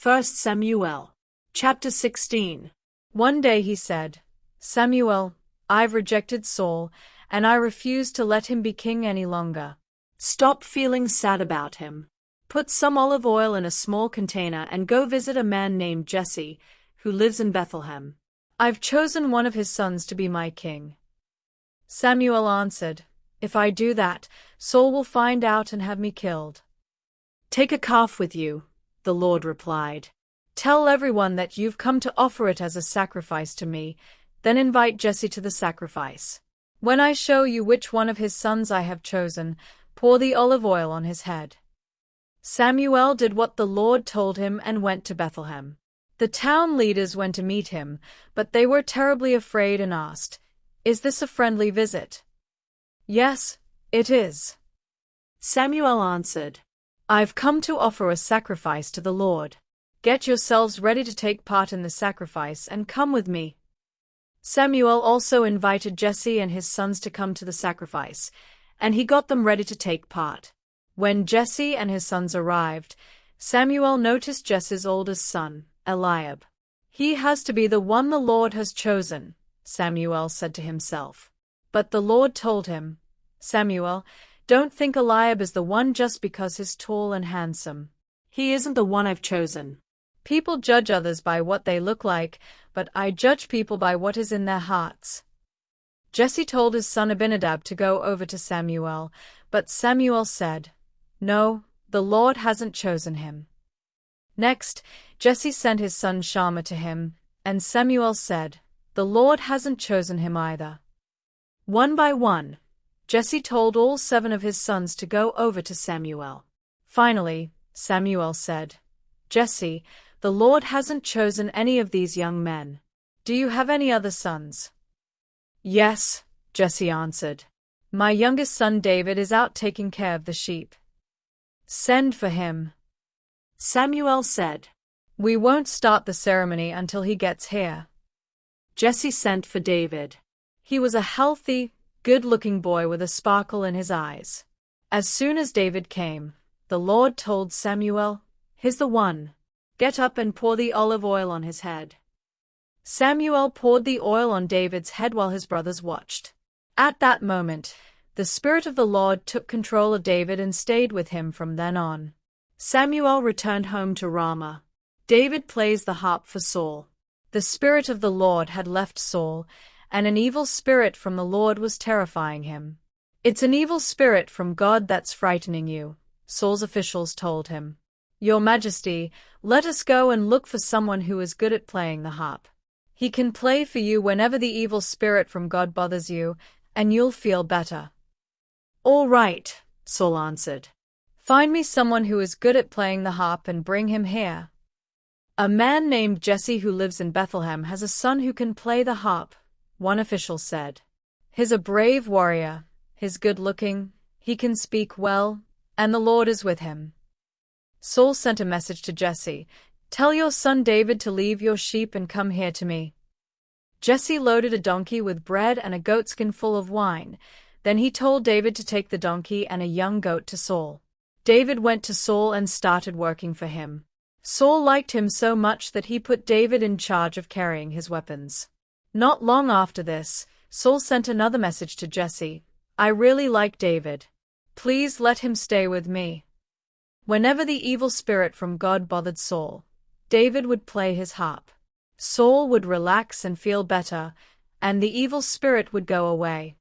1 Samuel. Chapter 16. One day he said, "Samuel, I've rejected Saul, and I refuse to let him be king any longer. Stop feeling sad about him. Put some olive oil in a small container and go visit a man named Jesse, who lives in Bethlehem. I've chosen one of his sons to be my king." Samuel answered, "If I do that, Saul will find out and have me killed." "Take a calf with you," the Lord replied. "Tell everyone that you've come to offer it as a sacrifice to me, then invite Jesse to the sacrifice. When I show you which one of his sons I have chosen, pour the olive oil on his head." Samuel did what the Lord told him and went to Bethlehem. The town leaders went to meet him, but they were terribly afraid and asked, "Is this a friendly visit?" "Yes, it is." Samuel answered, "I've come to offer a sacrifice to the Lord. Get yourselves ready to take part in the sacrifice and come with me." Samuel also invited Jesse and his sons to come to the sacrifice, and he got them ready to take part. When Jesse and his sons arrived, Samuel noticed Jesse's oldest son, Eliab. "He has to be the one the Lord has chosen," Samuel said to himself. But the Lord told him, "Samuel, don't think Eliab is the one just because he's tall and handsome. He isn't the one I've chosen. People judge others by what they look like, but I judge people by what is in their hearts." Jesse told his son Abinadab to go over to Samuel, but Samuel said, "No, the Lord hasn't chosen him." Next, Jesse sent his son Shammah to him, and Samuel said, "The Lord hasn't chosen him either." One by one, Jesse told all 7 of his sons to go over to Samuel. Finally, Samuel said, "Jesse, the Lord hasn't chosen any of these young men. Do you have any other sons?" "Yes," Jesse answered. "My youngest son David is out taking care of the sheep." "Send for him." Samuel said, "We won't start the ceremony until he gets here." Jesse sent for David. He was a healthy, good-looking boy with a sparkle in his eyes. As soon as David came, the Lord told Samuel, "Here's the one. Get up and pour the olive oil on his head." Samuel poured the oil on David's head while his brothers watched. At that moment, the Spirit of the Lord took control of David and stayed with him from then on. Samuel returned home to Ramah. David plays the harp for Saul. The Spirit of the Lord had left Saul, and an evil spirit from the Lord was terrifying him. "It's an evil spirit from God that's frightening you," Saul's officials told him. "Your Majesty, let us go and look for someone who is good at playing the harp. He can play for you whenever the evil spirit from God bothers you, and you'll feel better." "All right," Saul answered. "Find me someone who is good at playing the harp and bring him here." "A man named Jesse who lives in Bethlehem has a son who can play the harp," one official said. "He's a brave warrior, he's good-looking, he can speak well, and the Lord is with him." Saul sent a message to Jesse, "Tell your son David to leave your sheep and come here to me." Jesse loaded a donkey with bread and a goatskin full of wine. Then he told David to take the donkey and a young goat to Saul. David went to Saul and started working for him. Saul liked him so much that he put David in charge of carrying his weapons. Not long after this, Saul sent another message to Jesse, "I really like David. Please let him stay with me." Whenever the evil spirit from God bothered Saul, David would play his harp. Saul would relax and feel better, and the evil spirit would go away.